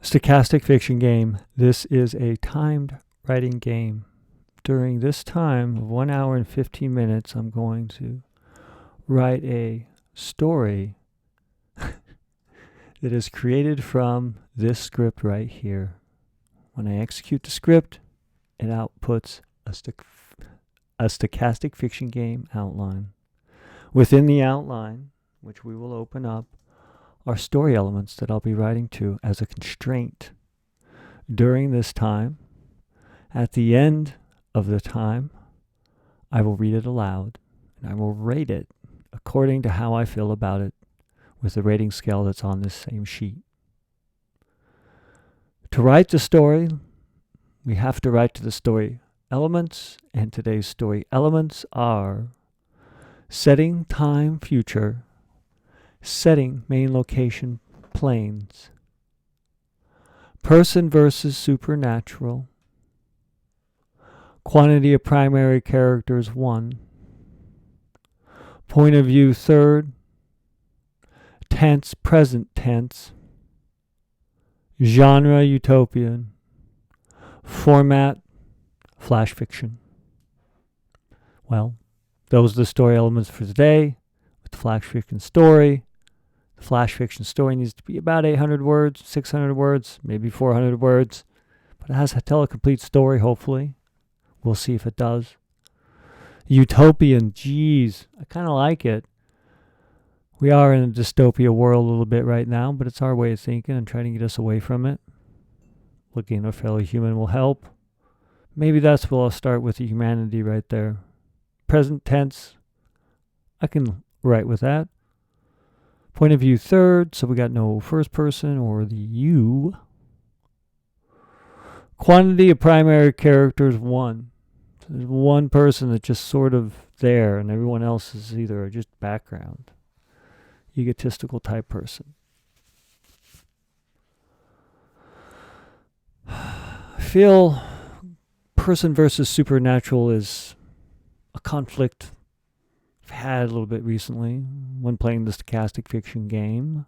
Stochastic fiction game. This is a timed writing game. During this time of 1 hour and 15 minutes, I'm going to write a story that is created from this script right here. When I execute the script, it outputs a stochastic fiction game outline. Within the outline, which we will open up, are story elements that I'll be writing to as a constraint. During this time, at the end of the time, I will read it aloud and I will rate it according to how I feel about it with the rating scale that's on this same sheet. To write the story, we have to write to the story elements, and today's story elements are setting, time, future, setting, main location, planes, person versus supernatural, quantity of primary characters 1, point of view third, tense, present tense, genre utopian, format flash fiction. Well, those are the story elements for today with the flash fiction story. The flash fiction story needs to be about 800 words, 600 words, maybe 400 words, but it has to tell a complete story, hopefully. We'll see if it does. Utopian, geez, I kind of like it. We are in a dystopia world a little bit right now, but it's our way of thinking and trying to get us away from it. Looking at a fellow human will help. Maybe that's where I'll start with the humanity right there. Present tense, I can write with that. Point of view third, so we got no first person or the you. Quantity of primary characters 1. So there's one person that's just sort of there and everyone else is either just background. Egotistical type person. I feel person versus supernatural is a conflict I've had a little bit recently when playing the stochastic fiction game.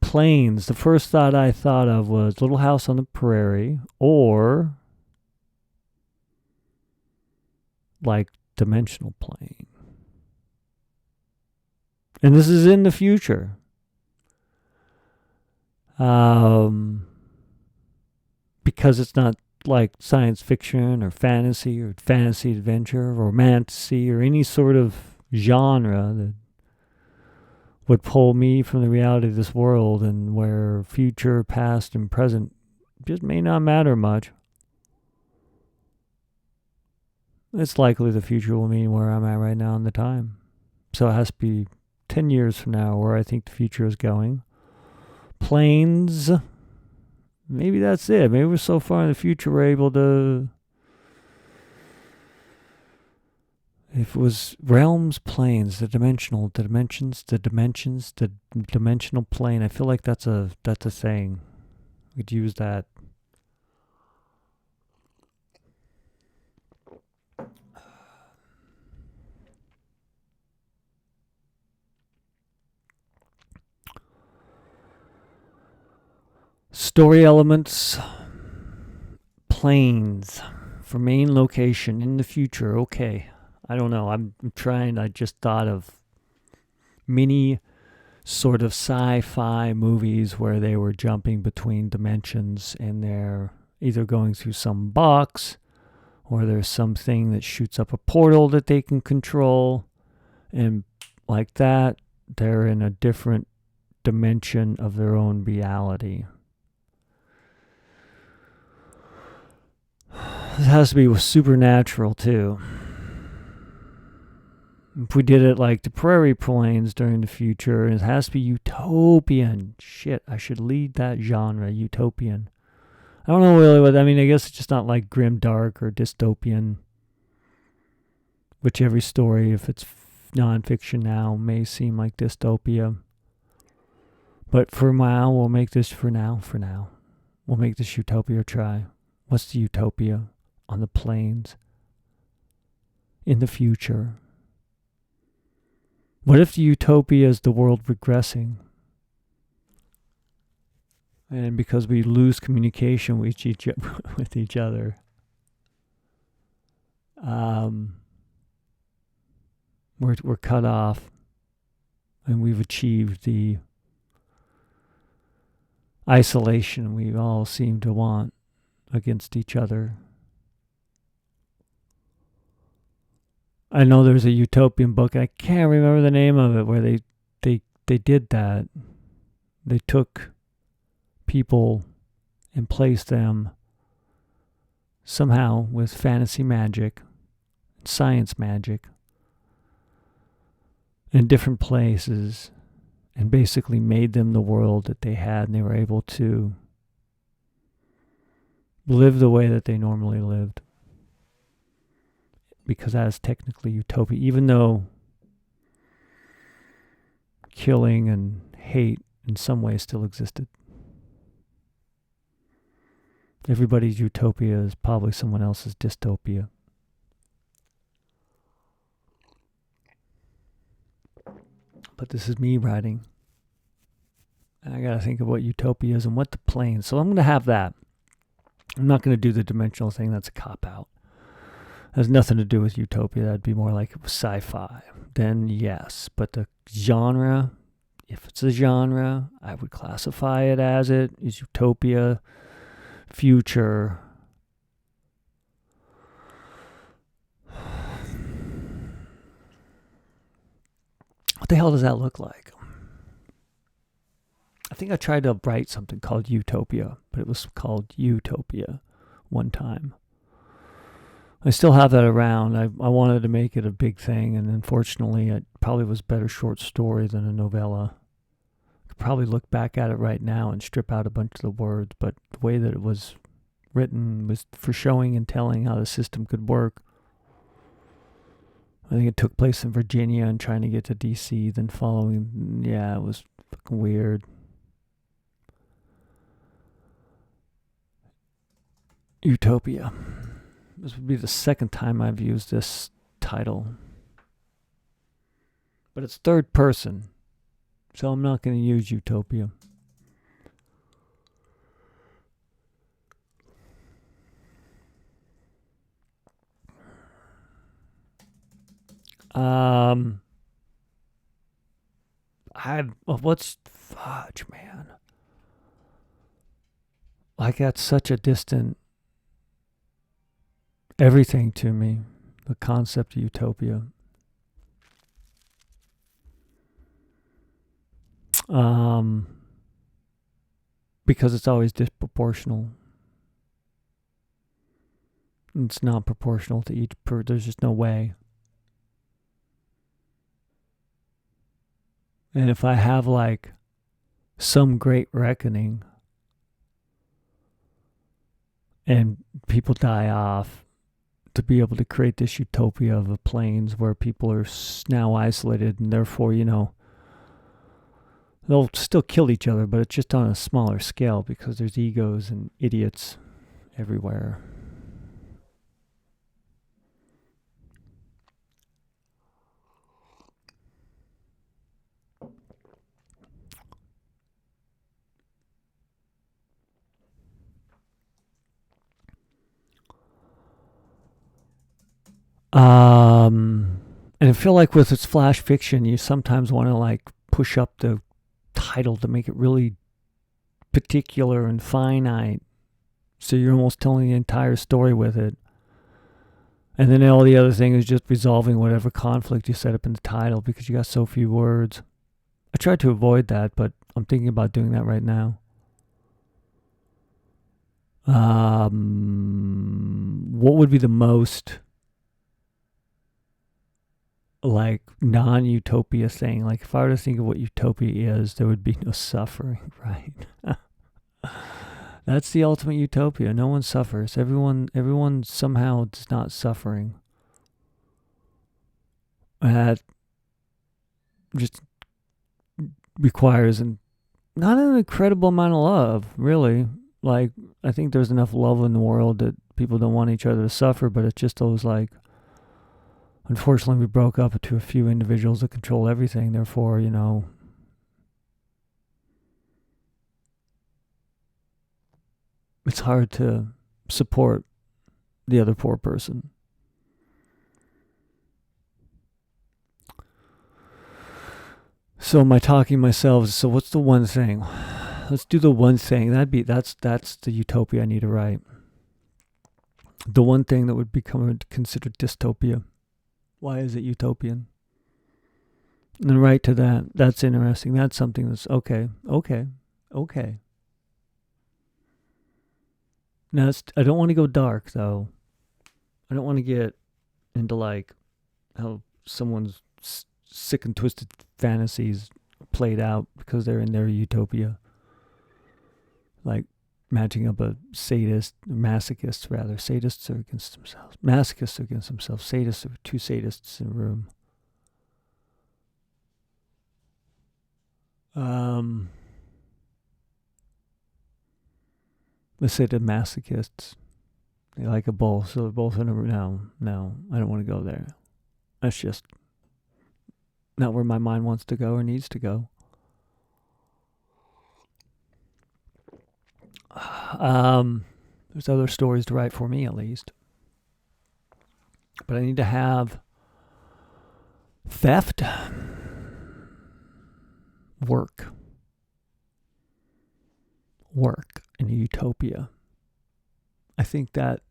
Planes, the first thought I thought of was Little House on the Prairie or like dimensional plane. And this is in the future. Because it's not like science fiction or fantasy adventure or romantasy or any sort of genre that would pull me from the reality of this world and where future, past, and present just may not matter much. It's likely the future will mean where I'm at right now in the time. So it has to be 10 years from now where I think the future is going. Planes, maybe that's it. Maybe we're so far in the future we're able to... If it was realms, planes, the dimensional, the dimensions, the dimensional plane. I feel like that's a thing. We could use that. Story elements, planes for main location in the future. Okay. I don't know. I'm trying. I just thought of many sort of sci-fi movies where they were jumping between dimensions and they're either going through some box or there's something that shoots up a portal that they can control. And like that, they're in a different dimension of their own reality. It has to be with supernatural too. If we did it like the prairie plains during the future, it has to be utopian. Shit, I should lead that genre, utopian. I don't know really what, I mean, I guess it's just not like grim dark or dystopian, which every story, if it's nonfiction now, may seem like dystopia. But for now, we'll make this for now. We'll make this utopia try. What's the utopia on the plains in the future? What if the utopia is the world regressing? And because we lose communication with with each other, we're cut off, and we've achieved the isolation we all seem to want against each other. I know there's a Utopian book, I can't remember the name of it, where they did that. They took people and placed them somehow with fantasy magic, science magic, in different places, and basically made them the world that they had, and they were able to live the way that they normally lived. Because that is technically utopia, even though killing and hate in some ways still existed. Everybody's utopia is probably someone else's dystopia. But this is me writing. And I gotta think of what utopia is and what the plane. So I'm gonna have that. I'm not gonna do the dimensional thing, that's a cop-out. Has nothing to do with utopia. That'd be more like it was sci-fi. Then yes, but the genre, if it's a genre, I would classify it as it is utopia, future. What the hell does that look like? I think I tried to write something called Utopia, but it was called Utopia one time. I still have that around. I wanted to make it a big thing, and unfortunately, it probably was a better short story than a novella. I could probably look back at it right now and strip out a bunch of the words, but the way that it was written was for showing and telling how the system could work. I think it took place in Virginia and trying to get to D.C., then following, it was fucking weird. Utopia. This would be the second time I've used this title. But it's third person, so I'm not going to use Utopia. What's fudge, man? I got such a distant everything to me, the concept of utopia. Because it's always disproportional. It's not proportional to each there's just no way. And if I have like some great reckoning and people die off, to be able to create this utopia of the planes where people are now isolated, and therefore, they'll still kill each other, but it's just on a smaller scale because there's egos and idiots everywhere. And I feel like with its flash fiction, you sometimes want to like push up the title to make it really particular and finite. So you're almost telling the entire story with it. And then all the other thing is just resolving whatever conflict you set up in the title because you got so few words. I tried to avoid that, but I'm thinking about doing that right now. What would be the most like non-utopia thing? Like if I were to think of what utopia is, there would be no suffering, right? That's the ultimate utopia. No one suffers. Everyone somehow is not suffering. That just requires not an incredible amount of love, really. Like, I think there's enough love in the world that people don't want each other to suffer, but it's just those like, unfortunately, we broke up into a few individuals that control everything. Therefore, it's hard to support the other poor person. So am I talking myself? So what's the one thing? Let's do the one thing. That's the utopia I need to write. The one thing that would become considered dystopia. Why is it utopian? And right to that. That's interesting. That's something that's okay. Now, I don't want to go dark, though. I don't want to get into, like, how someone's sick and twisted fantasies played out because they're in their utopia. Like, matching up a sadist, masochist, rather. Sadists are against themselves. Masochists are against themselves. Sadists are two sadists in a room. Let's say the masochists, they like a bowl, so they're both in a room. No, I don't want to go there. That's just not where my mind wants to go or needs to go. There's other stories to write for me, at least. But I need to have theft, work in a utopia. I think that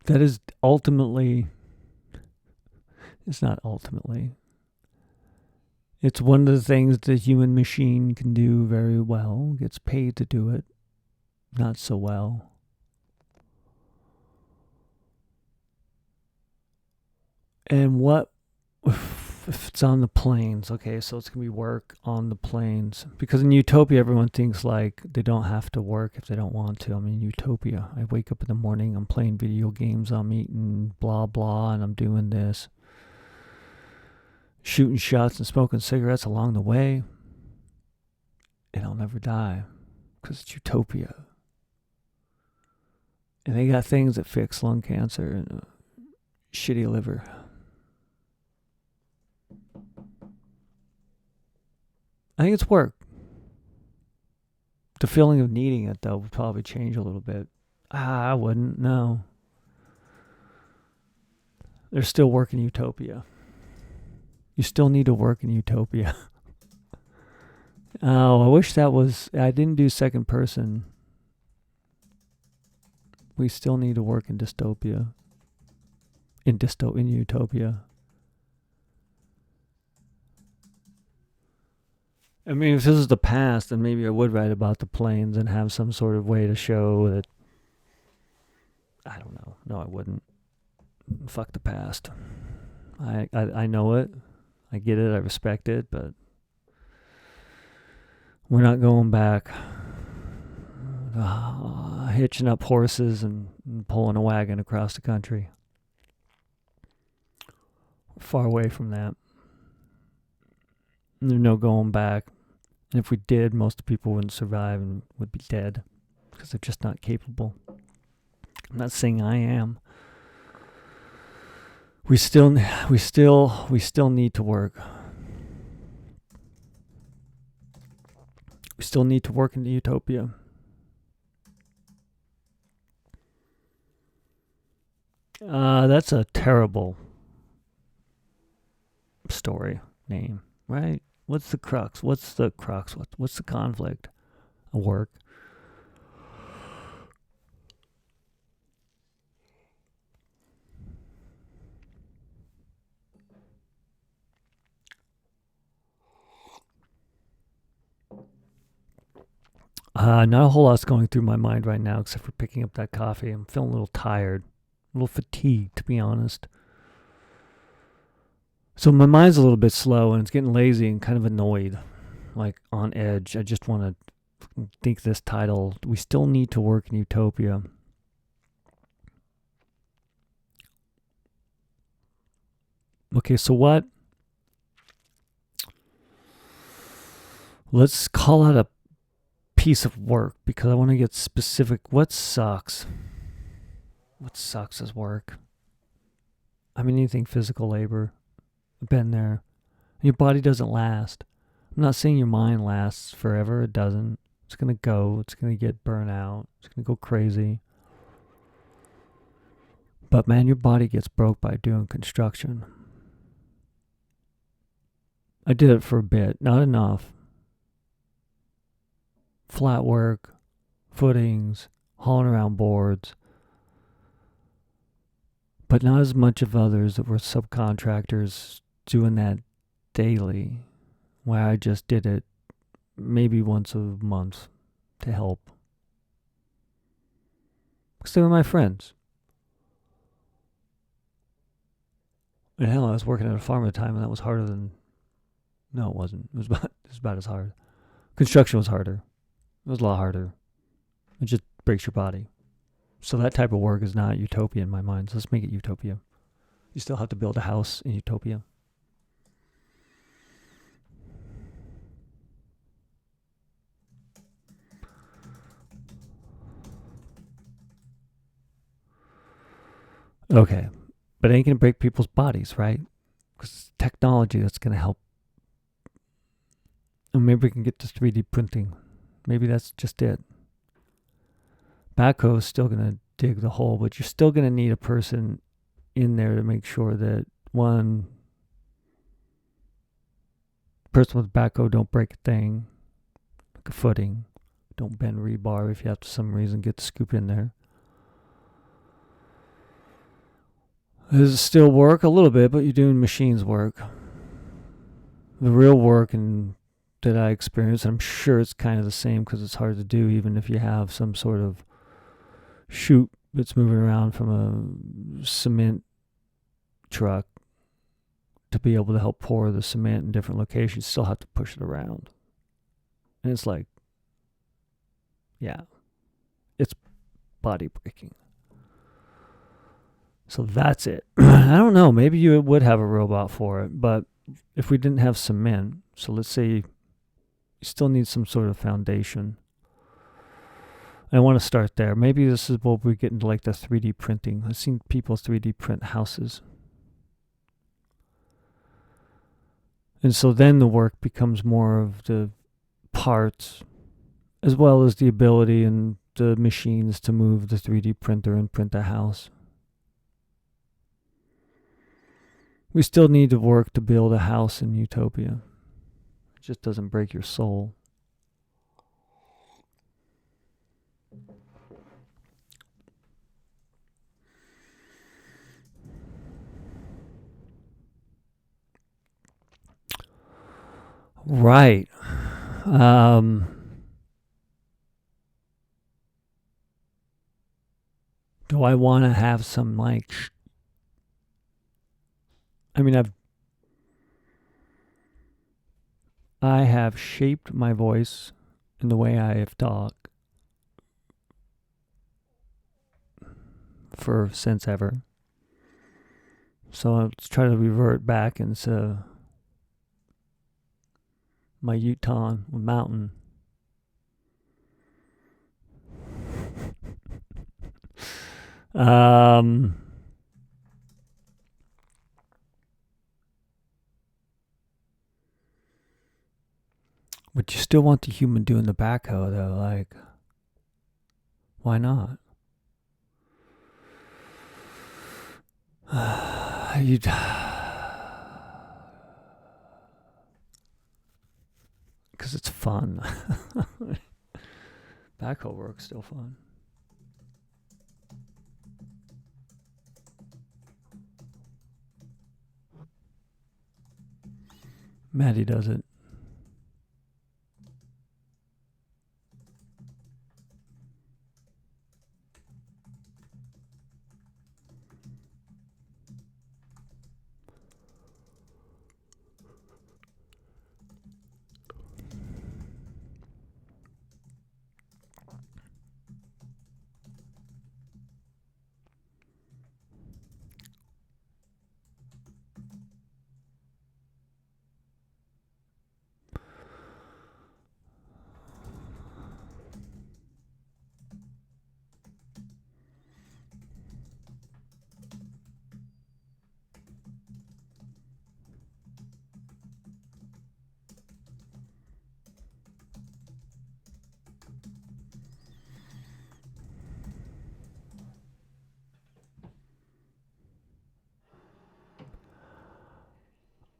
is ultimately, it's not ultimately, it's one of the things the human machine can do very well, gets paid to do it, not so well. And what if it's on the plains? Okay, so it's going to be work on the plains. Because in Utopia, everyone thinks like they don't have to work if they don't want to. I mean, Utopia, I wake up in the morning, I'm playing video games, I'm eating blah, blah, and I'm doing this. Shooting shots and smoking cigarettes along the way. And I'll never die. Because it's Utopia. And they got things that fix lung cancer and a shitty liver. I think it's work. The feeling of needing it, though, would probably change a little bit. I wouldn't, no. There's still work in Utopia. You still need to work in Utopia. Oh, I wish that was... I didn't do second person. We still need to work in dystopia. In Utopia. I mean, if this is the past, then maybe I would write about the planes and have some sort of way to show that... I don't know. No, I wouldn't. Fuck the past. I know it. I get it. I respect it, but we're not going back. Hitching up horses and pulling a wagon across the country. We're far away from that. There's no going back. And if we did, most people wouldn't survive and would be dead because they're just not capable. I'm not saying I am. We still need to work. We still need to work in the Utopia. That's a terrible story name, right? What's the crux? What's the conflict? A work. Not a whole lot's going through my mind right now except for picking up that coffee. I'm feeling a little tired, a little fatigued, to be honest. So my mind's a little bit slow and it's getting lazy and kind of annoyed, like on edge. I just want to think this title, We Still Need to Work in Utopia. Okay, so what? Let's call out a piece of work because I want to get specific. What sucks? What sucks is work. I mean, anything physical labor. I've been there. Your body doesn't last. I'm not saying your mind lasts forever. It doesn't. It's going to go. It's going to get burnt out. It's going to go crazy. But man, your body gets broke by doing construction. I did it for a bit, not enough. Flat work, footings, hauling around boards. But not as much of others that were subcontractors doing that daily, where I just did it maybe once a month to help. Because they were my friends. And hell, I was working at a farm at the time, and that was harder than... No, it wasn't. It was about as hard. Construction was harder. It was a lot harder. It just breaks your body. So that type of work is not Utopia in my mind. So let's make it Utopia. You still have to build a house in Utopia. Okay. But it ain't going to break people's bodies, right? Because it's technology that's going to help. And maybe we can get to 3D printing. Maybe that's just it. Backhoe is still going to dig the hole, but you're still going to need a person in there to make sure that one person with a backhoe don't break a thing, like a footing, don't bend rebar if you have to some reason get the scoop in there. Does it still work? A little bit, but you're doing machines work. The real work that I experience, I'm sure it's kind of the same because it's hard to do even if you have some sort of chute that's moving around from a cement truck to be able to help pour the cement in different locations. You still have to push it around. And it's like, yeah, it's body breaking. So that's it. I don't know. Maybe you would have a robot for it, but if we didn't have cement, so let's say you still need some sort of foundation. I want to start there. Maybe this is what we get into, like the 3D printing. I've seen people 3D print houses. And so then the work becomes more of the parts as well as the ability and the machines to move the 3D printer and print a house. We still need to work to build a house in Utopia. It just doesn't break your soul. Right. Do I want to have some like... I have shaped my voice in the way I have talked since ever. So let's try to revert back into my Utah mountain. But you still want the human doing the backhoe, though. Like, why not? Because it's fun. Backhoe work's still fun. Maddie does it.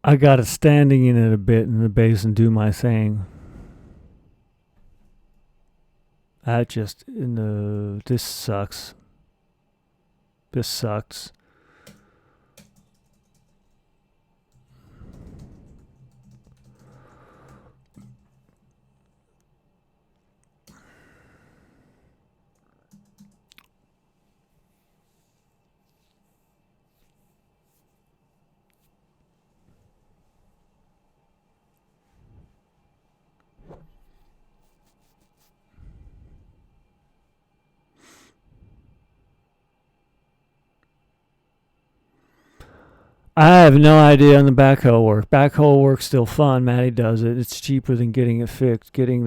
I got it standing in it a bit in the basin, do my thing. That just this sucks. This sucks. I have no idea on the backhoe work. Backhoe work's still fun. Maddie does it. It's cheaper than getting it fixed. Getting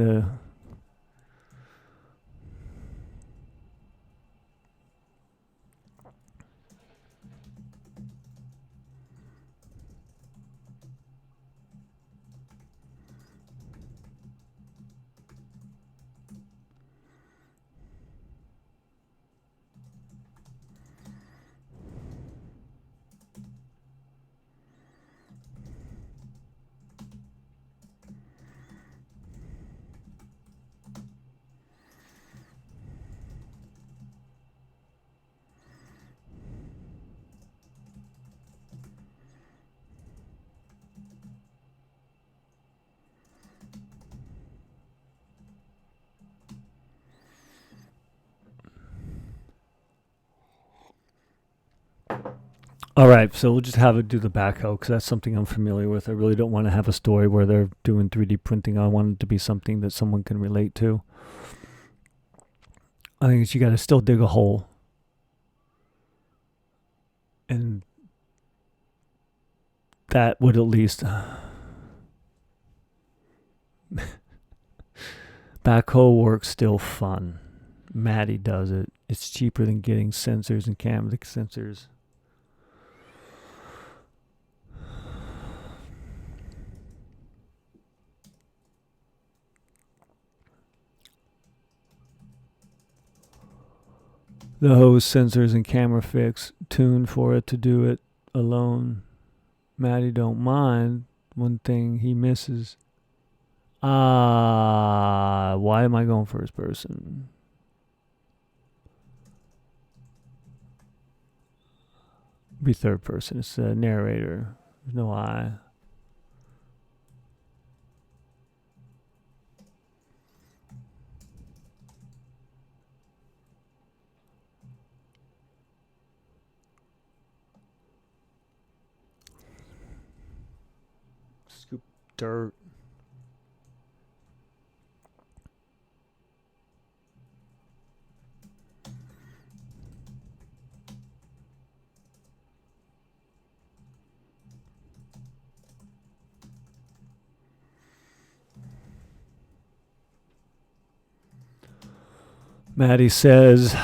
All right, so we'll just have it do the backhoe because that's something I'm familiar with. I really don't want to have a story where they're doing 3D printing. I want it to be something that someone can relate to. I think you got to still dig a hole. And that would at least... backhoe work's still fun. Maddie does it. It's cheaper than getting sensors and camera sensors. The hose, sensors, and camera fix tuned for it to do it alone. Maddie don't mind. One thing he misses. Why am I going first person? Be third person. It's a narrator. There's no I. Scoop dirt. Maddie says,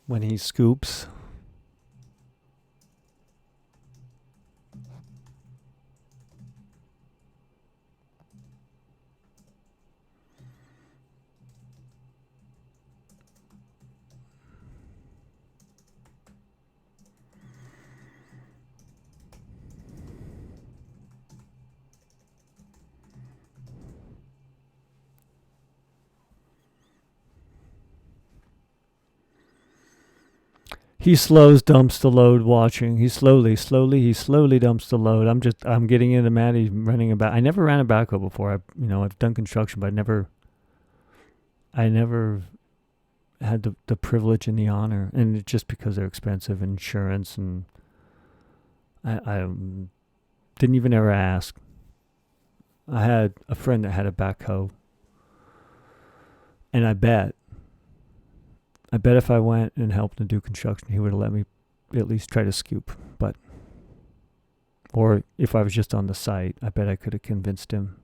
when he scoops, he dumps the load watching. He slowly dumps the load. I'm getting into Maddie running about. I never ran a backhoe before. I've done construction, but I never had the privilege and the honor. And it's just because they're expensive, insurance, and I didn't even ever ask. I had a friend that had a backhoe, and I bet if I went and helped him do construction, he would have let me at least try to scoop. Or if I was just on the site, I bet I could have convinced him.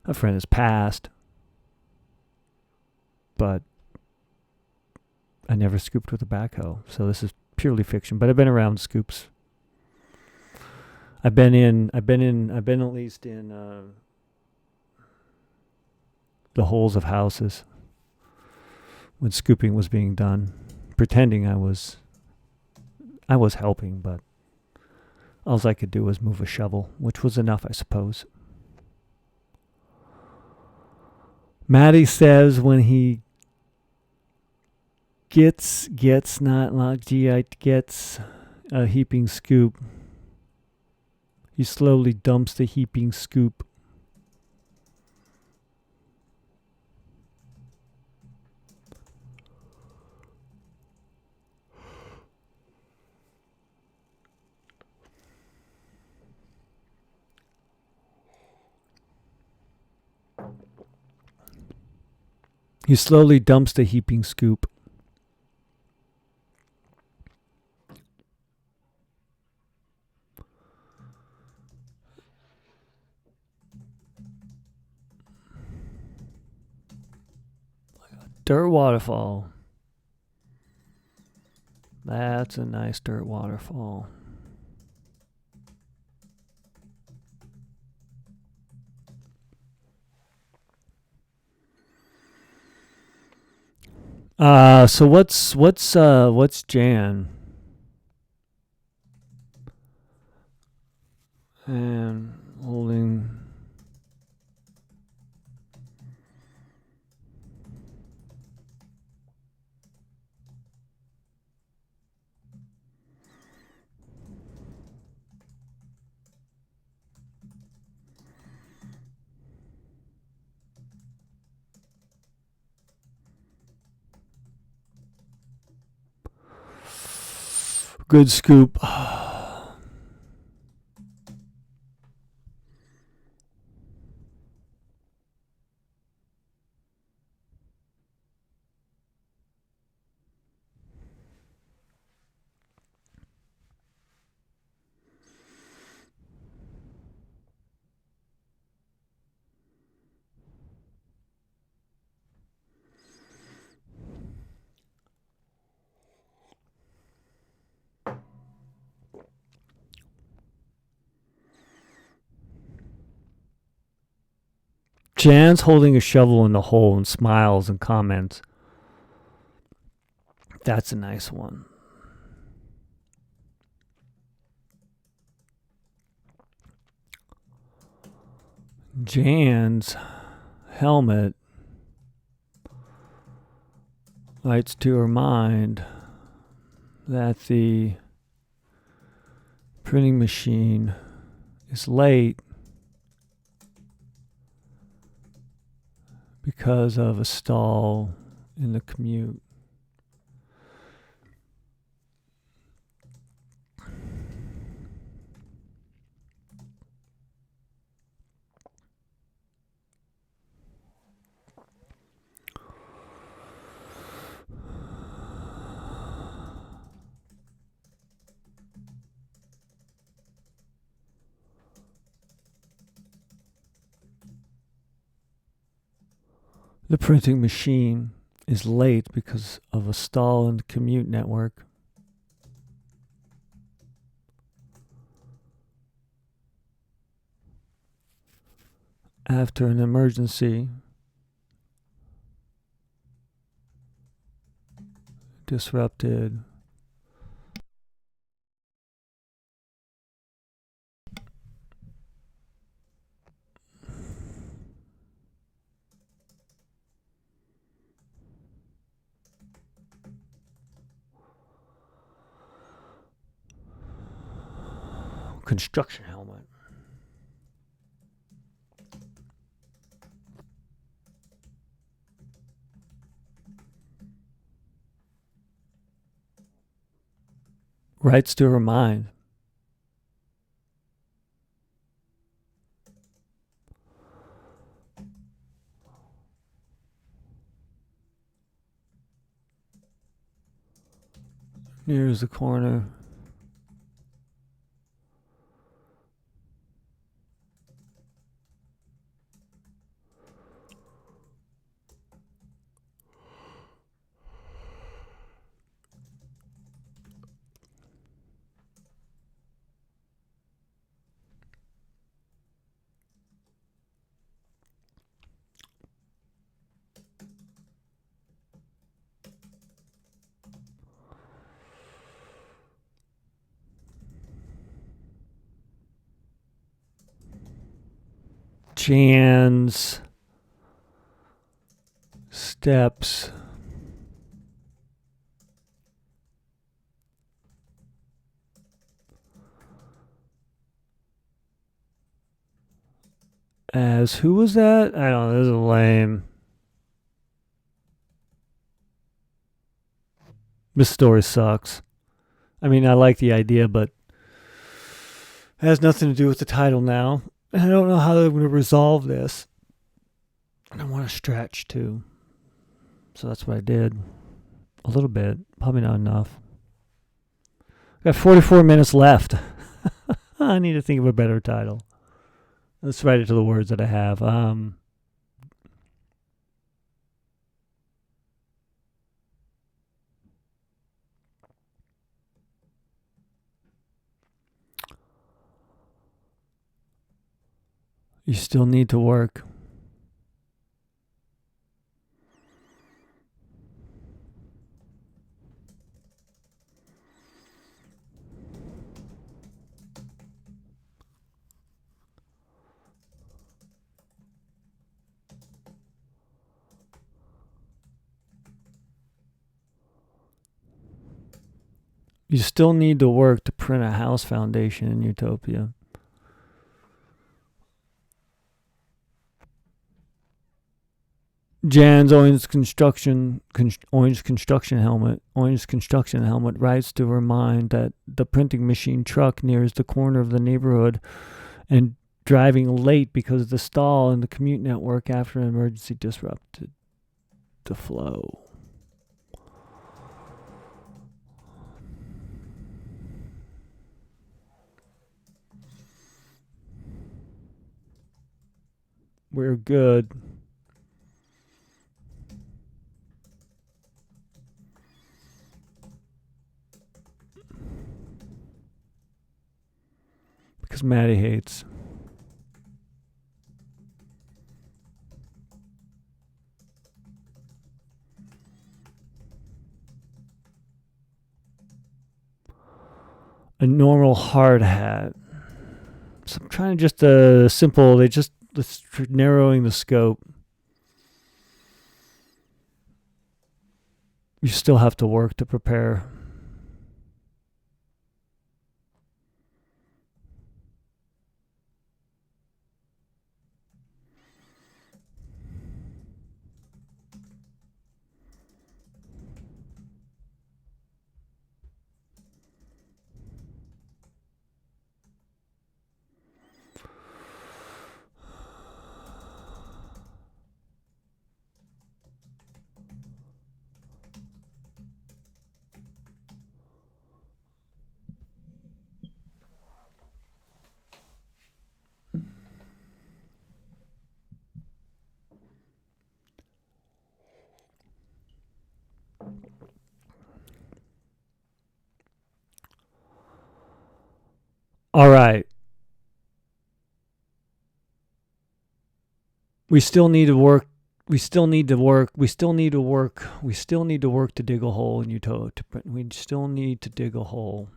A friend has passed, but I never scooped with a backhoe. So this is purely fiction. But I've been around scoops. I've been at least in the holes of houses when scooping was being done, pretending I was I was helping, but all I could do was move a shovel, which was enough, I suppose. Maddie says when he gets not like gets a heaping scoop, he slowly dumps the heaping scoop. He slowly dumps the heaping scoop. Dirt waterfall. That's a nice dirt waterfall. So what's Jan? And holding. Good scoop. Jan's holding a shovel in the hole and smiles and comments. That's a nice one. Jan's helmet lights to her mind that the printing machine is late because of a stall in the commute. The printing machine is late because of a stall in the commute network. After an emergency disrupted construction helmet. Writes to her mind. Nears the corner. Jan's steps as who was that? I don't know. This is lame. This story sucks. I mean, I like the idea, but it has nothing to do with the title now. And I don't know how they're going to resolve this. I want to stretch too. So that's what I did. A little bit. Probably not enough. Got 44 minutes left. I need to think of a better title. Let's write it to the words that I have. You still need to work. You still need to work to print a house foundation in Utopia. Jan's orange construction helmet rides to remind that the printing machine truck nears the corner of the neighborhood and driving late because of the stall in the commute network after an emergency disrupted the flow. We're good. Because Maddie hates. A normal hard hat. So I'm trying just simple. Just narrowing the scope. You still have to work to prepare. All right. We still need to work. We still need to work. We still need to work. We still need to work to dig a hole in Utopia. We still need to dig a hole.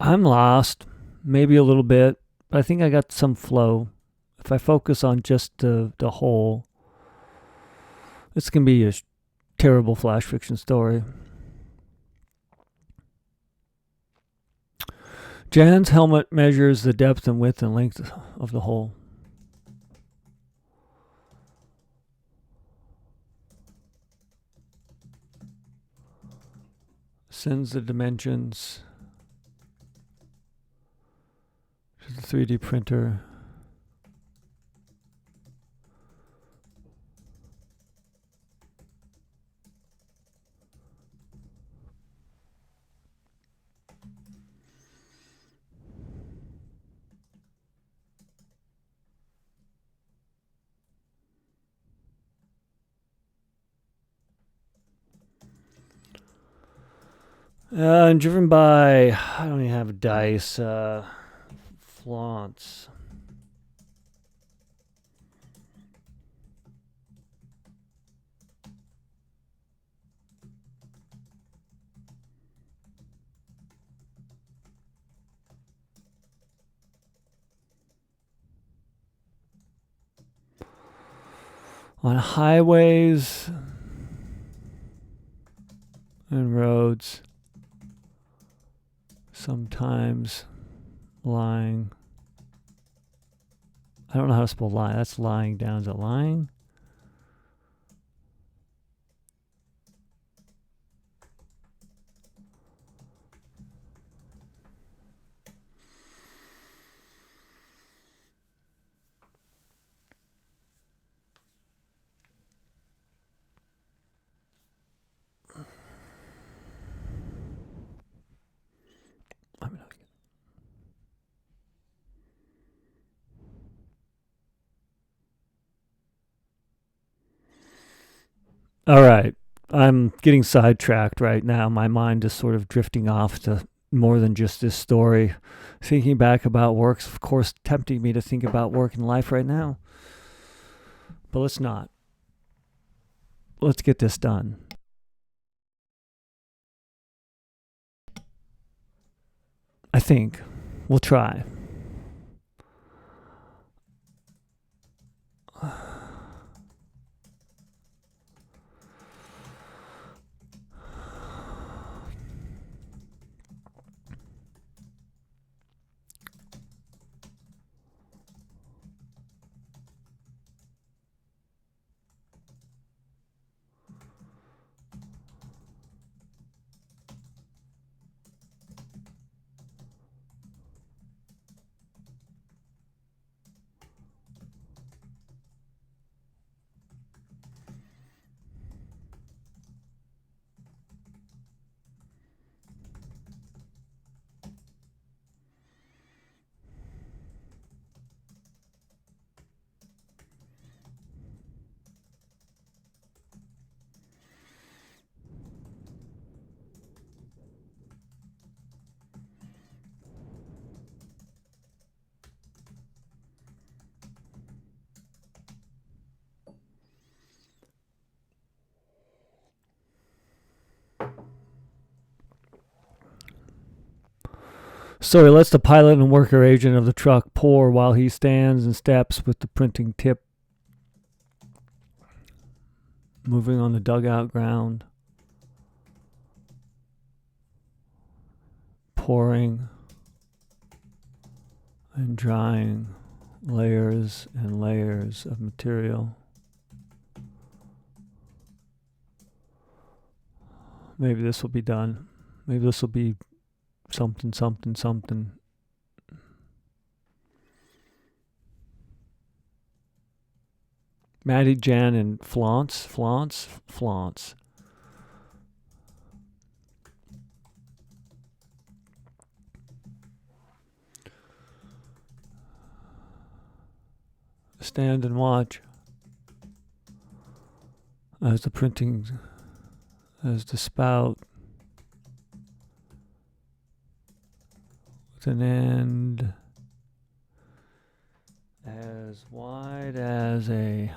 I'm lost, maybe a little bit, but I think I got some flow. If I focus on just the whole, this can be a terrible flash fiction story. Jan's helmet measures the depth and width and length of the hole. Sends the dimensions to the 3D printer. I'm driven by, I don't even have dice, flaunts. On highways and roads, sometimes lying. I don't know how to spell lie. That's lying down. Is it lying? All right. I'm getting sidetracked right now. My mind is sort of drifting off to more than just this story. Thinking back about work's, of course, tempting me to think about work and life right now. But let's not. Let's get this done. I think. We'll try. So he lets the pilot and worker agent of the truck pour while he stands and steps with the printing tip moving on the dugout ground. Pouring and drying layers and layers of material. Maybe this will be done. Maybe this will be something, something, something. Maddie, Jan, and Flaunt's. Stand and watch as the printing, as the spout with an end as wide as a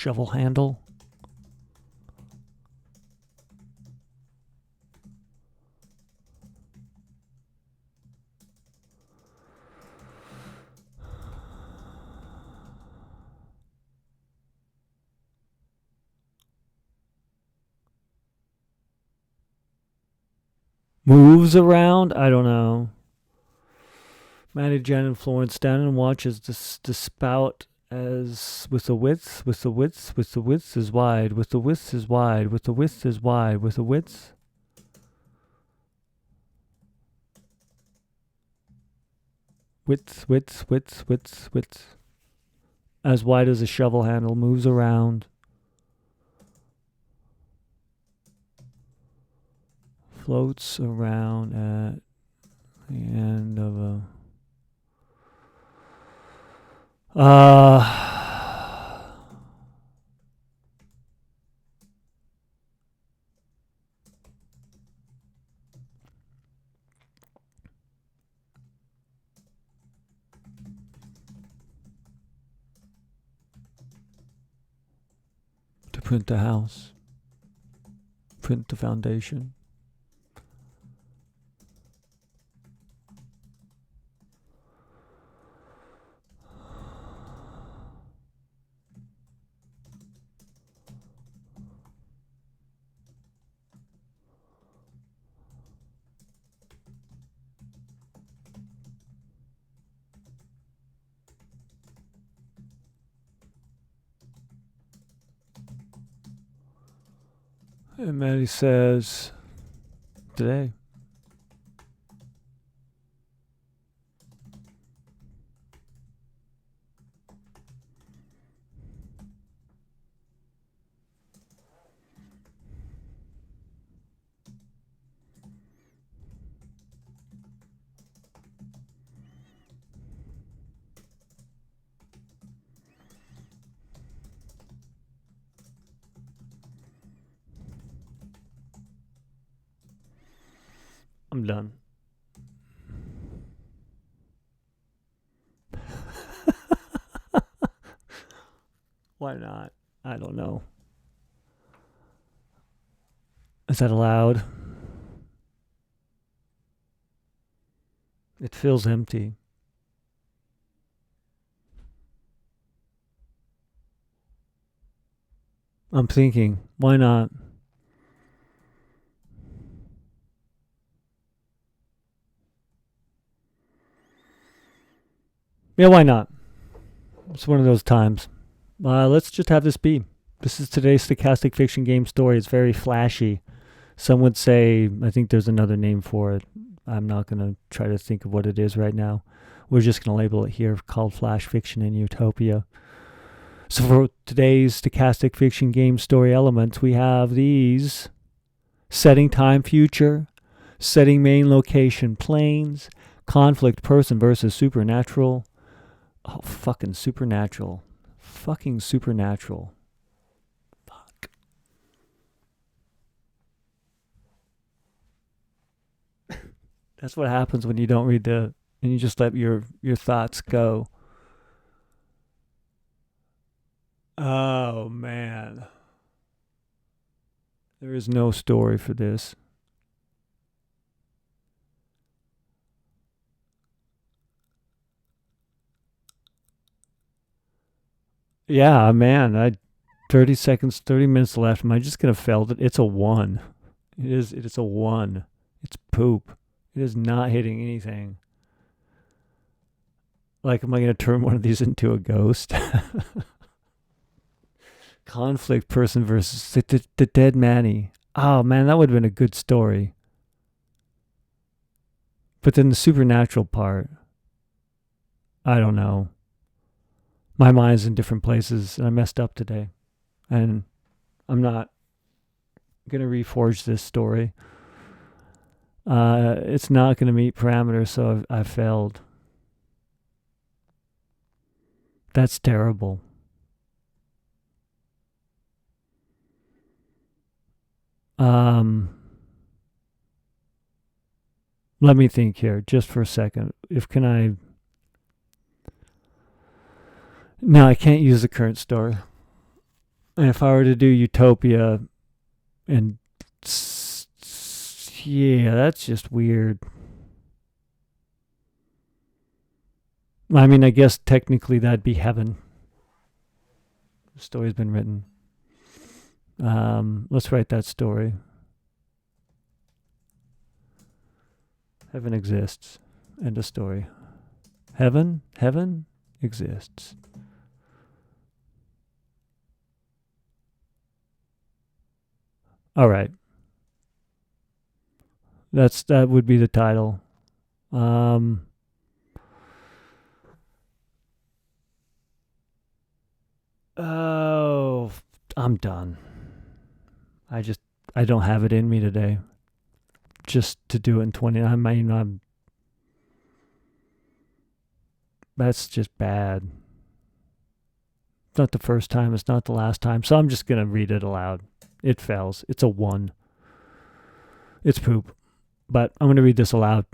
shovel handle. Moves around? I don't know. Maddie, Jen, and Florence stand and watch as the spout as with the width is wide, with the width is wide, with the width is wide, with the width. Width. As wide as a shovel handle moves around. Floats around at the end of a to print the house, print the foundation. And Maddie says, today. I'm done. Why not? I don't know. Is that allowed? It feels empty. I'm thinking, why not? Yeah, why not? It's one of those times. Let's just have this be. This is today's stochastic fiction game story. It's very flashy. Some would say, I think there's another name for it. I'm not going to try to think of what it is right now. We're just going to label it here, called Flash Fiction in Utopia. So for today's stochastic fiction game story elements, we have these: setting time future, setting main location planes, conflict person versus supernatural. Oh, fucking supernatural. Fucking supernatural. Fuck. That's what happens when you don't read and you just let your thoughts go. Oh, man. There is no story for this. Yeah, man. 30 seconds, 30 minutes left. Am I just going to fail it? It's a 1. It is a 1. It's poop. It is not hitting anything. Like, am I going to turn one of these into a ghost? Conflict person versus the dead Manny. Oh, man, that would have been a good story. But then the supernatural part, I don't know. My mind's in different places, and I messed up today. And I'm not going to reforge this story. It's not going to meet parameters, so I've failed. That's terrible. Let me think here just for a second. No, I can't use the current story. And if I were to do Utopia, and yeah, that's just weird. I mean, I guess technically that'd be heaven. The story's been written. Let's write that story. Heaven exists. End of story. Heaven exists. All right. That would be the title. Oh, I'm done. I don't have it in me today. Just to do it in 20. I mean, that's just bad. It's not the first time. It's not the last time. So I'm just going to read it aloud. It fails. It's a 1. It's poop. But I'm going to read this aloud.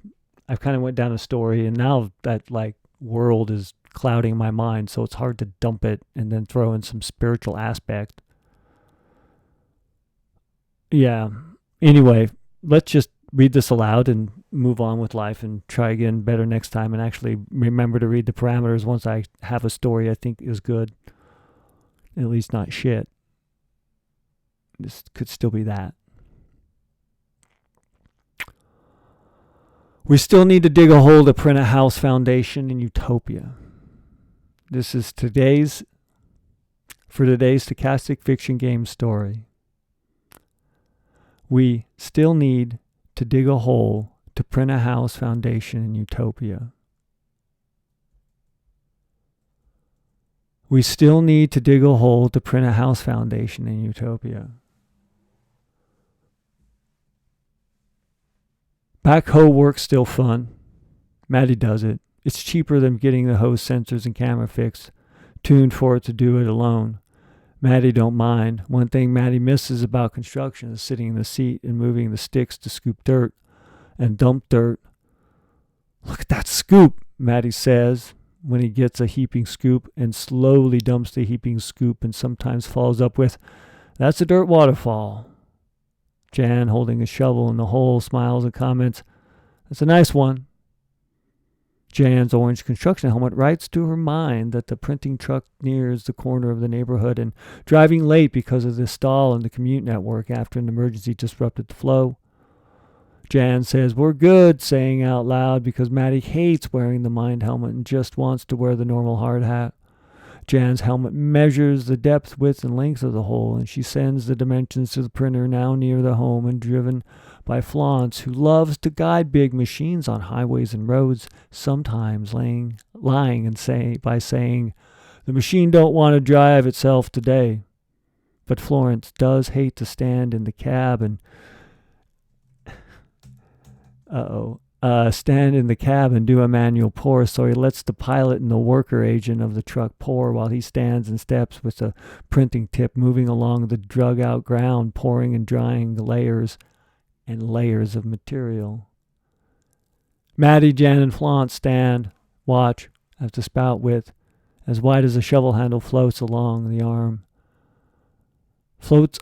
I kind of went down a story, and now that like world is clouding my mind, so it's hard to dump it and then throw in some spiritual aspect. Yeah. Anyway, let's just read this aloud and move on with life and try again better next time, and actually remember to read the parameters once I have a story I think is good. At least not shit. This could still be that. We still need to dig a hole to print a house foundation in Utopia. This is today's Stochastic Fiction Game story. We still need to dig a hole to print a house foundation in Utopia. We still need to dig a hole to print a house foundation in Utopia. Backhoe work's still fun. Maddie does it. It's cheaper than getting the hose sensors and camera fixed, tuned for it to do it alone. Maddie don't mind. One thing Maddie misses about construction is sitting in the seat and moving the sticks to scoop dirt and dump dirt. Look at that scoop, Maddie says when he gets a heaping scoop and slowly dumps the heaping scoop and sometimes follows up with, "That's a dirt waterfall." Jan, holding a shovel in the hole, smiles and comments, "That's a nice one." Jan's orange construction helmet writes to her mind that the printing truck nears the corner of the neighborhood and driving late because of the stall in the commute network after an emergency disrupted the flow. Jan says, "We're good," saying out loud because Maddie hates wearing the mind helmet and just wants to wear the normal hard hat. Jan's helmet measures the depth, width, and length of the hole, and she sends the dimensions to the printer now near the home and driven by Florence, who loves to guide big machines on highways and roads, sometimes lying and saying, "The machine don't want to drive itself today." But Florence does hate to stand in the cab and do a manual pour, so he lets the pilot and the worker agent of the truck pour while he stands and steps with the printing tip moving along the drug out ground, pouring and drying the layers and layers of material. Maddie, Jan, and Flaunt stand, watch, as the spout width, as wide as a shovel handle, floats along the arm. Floats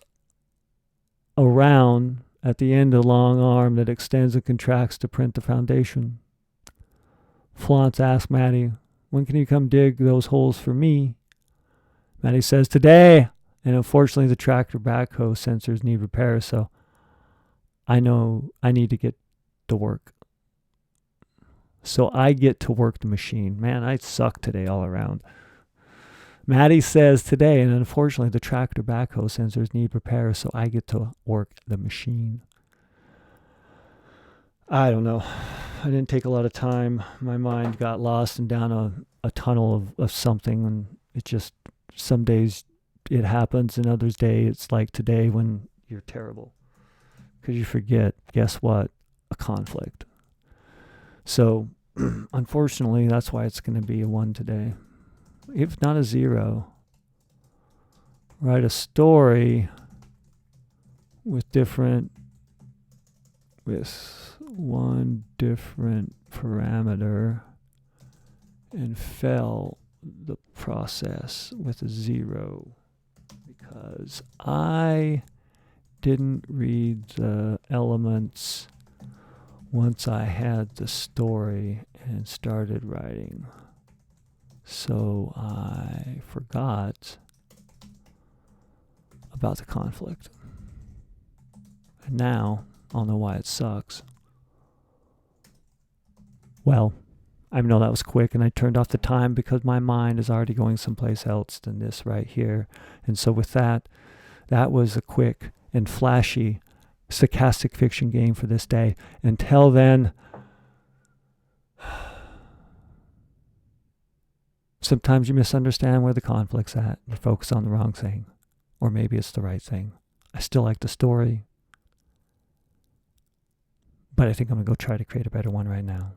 around at the end of the long arm that extends and contracts to print the foundation. Flaunt asks Maddie, "When can you come dig those holes for me?" Maddie says, "Today." And unfortunately, the tractor backhoe sensors need repair, so I know I need to get to work. So I get to work the machine. Man, I suck today all around. Maddie says today, and unfortunately the tractor backhoe sensors need repair, so I get to work the machine. I don't know. I didn't take a lot of time. My mind got lost and down a tunnel of something, and it just, some days it happens, and others days it's like today when you're terrible. Because you forget, guess what? A conflict. So, unfortunately, that's why it's going to be a 1 today. If not a 0. Write a story with one different parameter and fail the process with a 0. because I didn't read the elements once I had the story and started writing. So I forgot about the conflict. And now I'll know why it sucks. Well, I know that was quick, and I turned off the time because my mind is already going someplace else than this right here. And so with that, that was a quick and flashy stochastic fiction game for this day. Until then, sometimes you misunderstand where the conflict's at. You focus on the wrong thing. Or maybe it's the right thing. I still like the story, but I think I'm going to go try to create a better one right now.